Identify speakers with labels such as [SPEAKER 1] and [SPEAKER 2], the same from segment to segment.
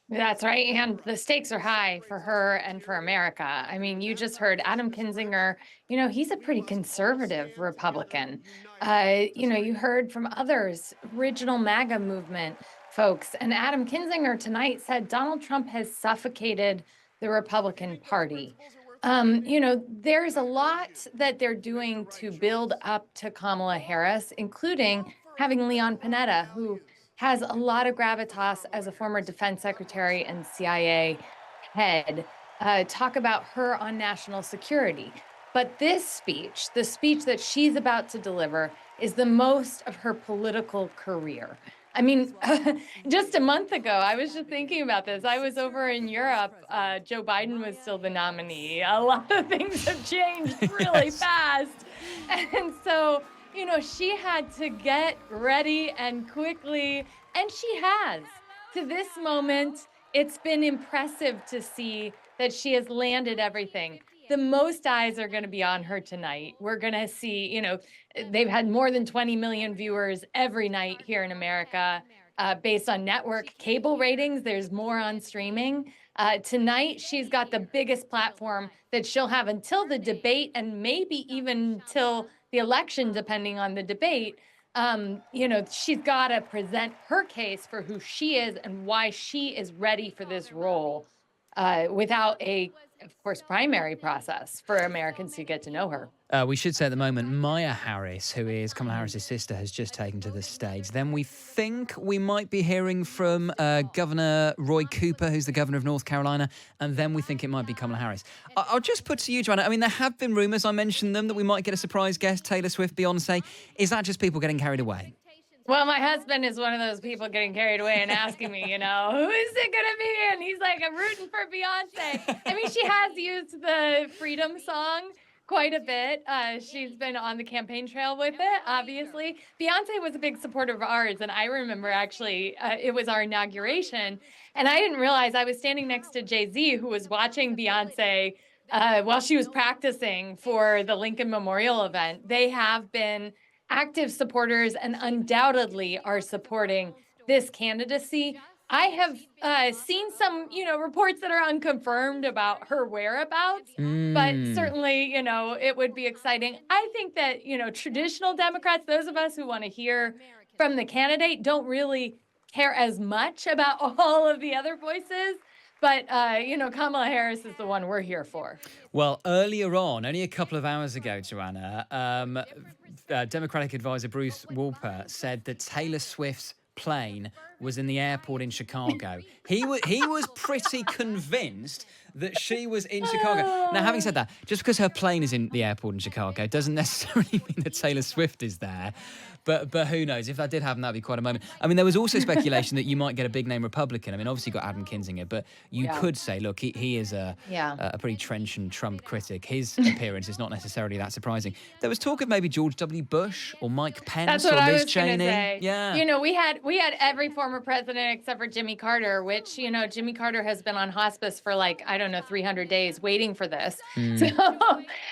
[SPEAKER 1] That's right. And the stakes are high for her and for America. I mean, you just heard Adam Kinzinger, he's a pretty conservative Republican. You heard from others, original MAGA movement folks. And Adam Kinzinger tonight said Donald Trump has suffocated the Republican Party. There's a lot that they're doing to build up to Kamala Harris, including having Leon Panetta, who has a lot of gravitas as a former defense secretary and CIA head, talk about her on national security. But this speech, the speech that she's about to deliver, is the most of her political career. I mean, just a month ago, I was just thinking about this. I was over in Europe. Joe Biden was still the nominee. A lot of things have changed really
[SPEAKER 2] Yes.
[SPEAKER 1] fast. And so, she had to get ready and quickly, and she has. To this moment, it's been impressive to see that she has landed everything. The most eyes are going to be on her tonight. We're going to see, they've had more than 20 million viewers every night here in America based on network cable ratings. There's more on streaming. Tonight, she's got the biggest platform that she'll have until the debate and maybe even till the election, depending on the debate. She's got to present her case for who she is and why she is ready for this role without of course, primary process for Americans to get to know her.
[SPEAKER 2] We should say at the moment, Maya Harris, who is Kamala Harris' sister, has just taken to the stage. Then we think we might be hearing from Governor Roy Cooper, who's the governor of North Carolina, and then we think it might be Kamala Harris. I'll just put to you, Joanna, I mean, there have been rumours, I mentioned them, that we might get a surprise guest, Taylor Swift, Beyonce. Is that just people getting carried away?
[SPEAKER 1] Well, my husband is one of those people getting carried away and asking me, who is it going to be? And he's like, I'm rooting for Beyonce. I mean, she has used the Freedom song quite a bit. She's been on the campaign trail with it, obviously. Beyonce was a big supporter of ours. And I remember actually, it was our inauguration. And I didn't realize I was standing next to Jay-Z, who was watching Beyonce while she was practicing for the Lincoln Memorial event. They have been active supporters and undoubtedly are supporting this candidacy. I have seen some, reports that are unconfirmed about her whereabouts, but certainly, it would be exciting. I think that, traditional Democrats, those of us who want to hear from the candidate, don't really care as much about all of the other voices. But, Kamala Harris is the one we're here for.
[SPEAKER 2] Well, earlier on, only a couple of hours ago, Joanna, Democratic advisor Bruce Wolper said that Taylor Swift's plane was in the airport in Chicago. He was pretty convinced that she was in Chicago. Now, having said that, just because her plane is in the airport in Chicago doesn't necessarily mean that Taylor Swift is there. But who knows? If that did happen, that'd be quite a moment. I mean, there was also speculation that you might get a big name Republican. I mean, obviously you got Adam Kinzinger, but you could say, look, he is a pretty trenchant Trump critic. His appearance is not necessarily that surprising. There was talk of maybe George W. Bush or Mike Pence or Liz Cheney.
[SPEAKER 1] Say.
[SPEAKER 2] Yeah.
[SPEAKER 1] We had every former president except for Jimmy Carter, which, Jimmy Carter has been on hospice for 300 days waiting for this. So,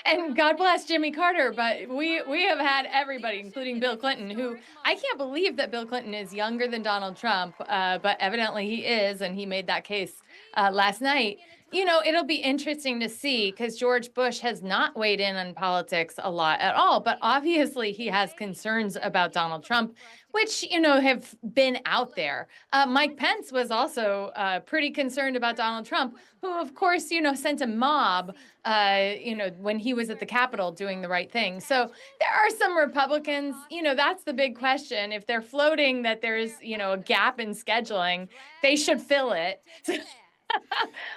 [SPEAKER 1] and God bless Jimmy Carter, but we have had everybody, including Bill Clinton, who I can't believe that Bill Clinton is younger than Donald Trump, but evidently he is, and he made that case last night. It'll be interesting to see because George Bush has not weighed in on politics a lot at all, but obviously he has concerns about Donald Trump, which, have been out there. Mike Pence was also pretty concerned about Donald Trump, who, of course, sent a mob, when he was at the Capitol doing the right thing. So there are some Republicans, that's the big question. If they're floating that there's, a gap in scheduling, they should fill it.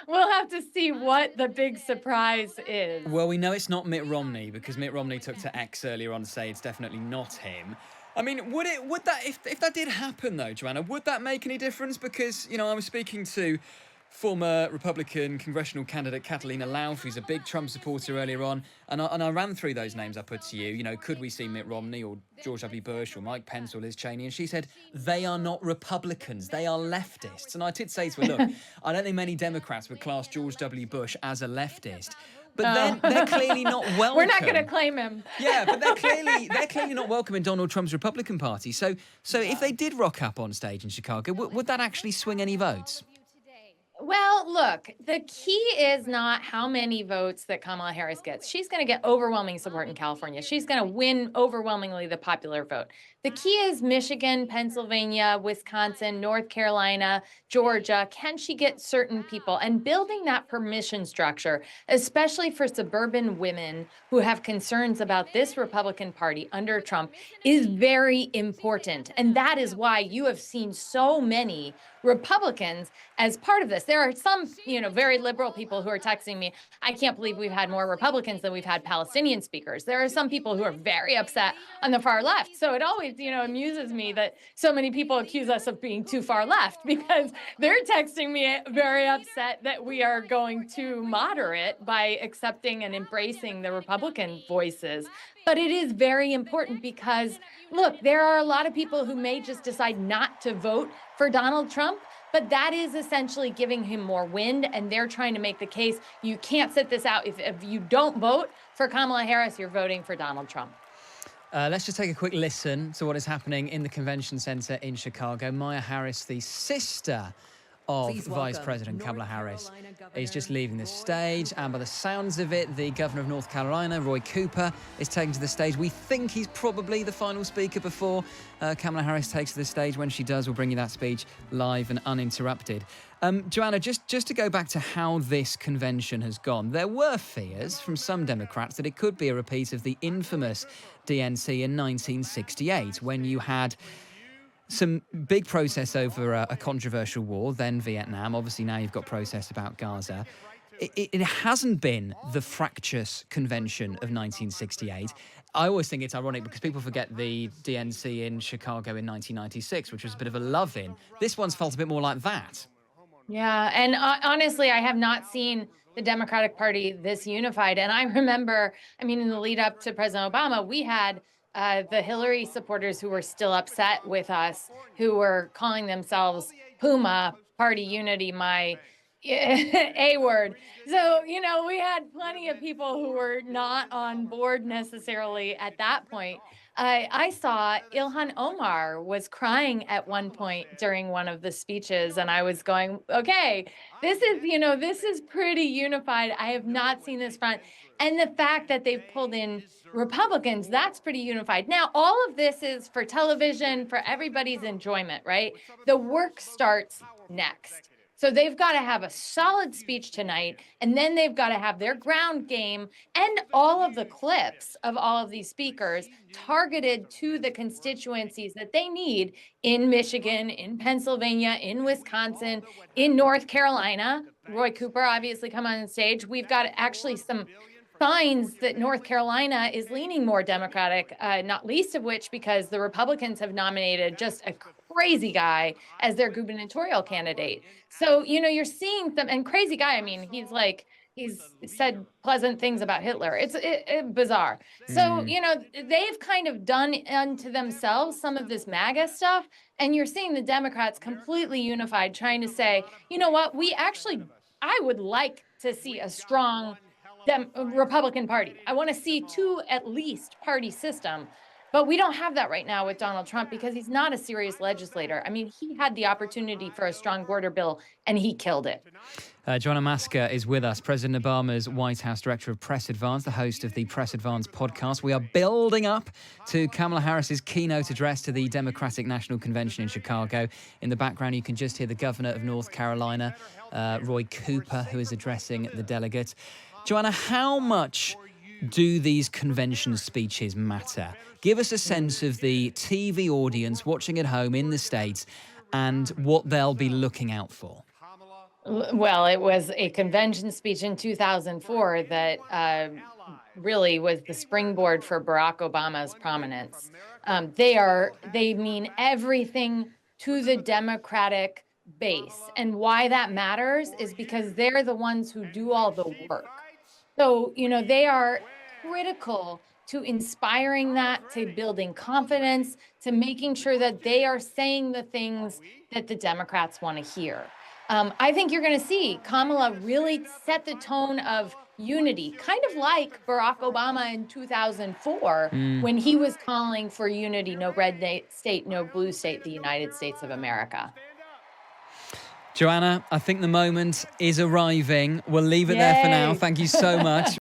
[SPEAKER 1] We'll have to see what the big surprise is.
[SPEAKER 2] Well, we know it's not Mitt Romney because Mitt Romney took to X earlier on to say it's definitely not him. I mean, would that if that did happen though, Joanna, would that make any difference? Because, I was speaking to former Republican congressional candidate Catalina Lauf, who's a big Trump supporter earlier on, and I ran through those names I put to you. Could we see Mitt Romney or George W. Bush or Mike Pence or Liz Cheney? And she said, they are not Republicans, they are leftists. And I did say to her, look, I don't think many Democrats would class George W. Bush as a leftist. But then they're clearly not welcome.
[SPEAKER 1] We're not going to claim him.
[SPEAKER 2] Yeah, but they're clearly not welcome in Donald Trump's Republican Party. So if they did rock up on stage in Chicago, would that actually swing any votes?
[SPEAKER 1] Well, look, the key is not how many votes that Kamala Harris gets. She's going to get overwhelming support in California. She's going to win overwhelmingly the popular vote. The key is Michigan, Pennsylvania, Wisconsin, North Carolina, Georgia. Can she get certain people? And building that permission structure, especially for suburban women who have concerns about this Republican Party under Trump, is very important. And that is why you have seen so many Republicans as part of this. There are some, very liberal people who are texting me, I can't believe we've had more Republicans than we've had Palestinian speakers. There are some people who are very upset on the far left. So it always, amuses me that so many people accuse us of being too far left because they're texting me very upset that we are going too moderate by accepting and embracing the Republican voices. But it is very important because, look, there are a lot of people who may just decide not to vote for Donald Trump, but that is essentially giving him more wind, and they're trying to make the case you can't sit this out. If you don't vote for Kamala Harris, you're voting for Donald Trump.
[SPEAKER 2] Let's just take a quick listen to what is happening in the convention center in Chicago. Maya Harris, the sister of Vice President Kamala Harris, is just leaving the stage. And by the sounds of it, the governor of North Carolina, Roy Cooper, is taking to the stage. We think he's probably the final speaker before Kamala Harris takes to the stage. When she does, we'll bring you that speech live and uninterrupted. Johanna, just to go back to how this convention has gone, there were fears from some Democrats that it could be a repeat of the infamous DNC in 1968, when you had some big protests over a controversial war, then Vietnam. Obviously, now you've got protests about Gaza. It hasn't been the fractious convention of 1968. I always think it's ironic because people forget the DNC in Chicago in 1996, which was a bit of a love-in. This one's felt a bit more like that.
[SPEAKER 1] Yeah, and honestly, I have not seen the Democratic Party this unified. And I remember, in the lead up to President Obama, we had the Hillary supporters who were still upset with us, who were calling themselves Puma, Party Unity, my A word. So, we had plenty of people who were not on board necessarily at that point. I saw Ilhan Omar was crying at one point during one of the speeches, and I was going, okay, this is pretty unified. I have not seen this front. And the fact that they've pulled in Republicans, that's pretty unified. Now, all of this is for television, for everybody's enjoyment, right? The work starts next. So they've got to have a solid speech tonight, and then they've got to have their ground game and all of the clips of all of these speakers targeted to the constituencies that they need in Michigan, in Pennsylvania, in Wisconsin, in North Carolina. Roy Cooper obviously come on stage. We've got actually some signs that North Carolina is leaning more Democratic, not least of which because the Republicans have nominated just a crazy guy as their gubernatorial candidate. So, you're seeing them, and crazy guy, he's said pleasant things about Hitler. It's bizarre. So, they've kind of done unto themselves some of this MAGA stuff, and you're seeing the Democrats completely unified, trying to say, you know what, I would like to see a strong Republican Party. I want to see two at least party system, but we don't have that right now with Donald Trump because he's not a serious legislator. He had the opportunity for a strong border bill and he killed it.
[SPEAKER 2] Johanna Maska is with us, President Obama's White House Director of Press Advance, the host of the Press Advance podcast. We are building up to Kamala Harris's keynote address to the Democratic National Convention in Chicago. In the background, you can just hear the governor of North Carolina, Roy Cooper, who is addressing the delegates. Johanna, how much do these convention speeches matter? Give us a sense of the TV audience watching at home in the States and what they'll be looking out for.
[SPEAKER 1] Well, it was a convention speech in 2004 that really was the springboard for Barack Obama's prominence. They mean everything to the Democratic base. And why that matters is because they're the ones who do all the work. So, they are critical to inspiring that, to building confidence, to making sure that they are saying the things that the Democrats want to hear. I think you're going to see Kamala really set the tone of unity, kind of like Barack Obama in 2004 when he was calling for unity, no red state, no blue state, the United States of America.
[SPEAKER 2] Johanna, I think the moment is arriving. We'll leave it there for now.
[SPEAKER 1] Yay.
[SPEAKER 2] Thank you so much.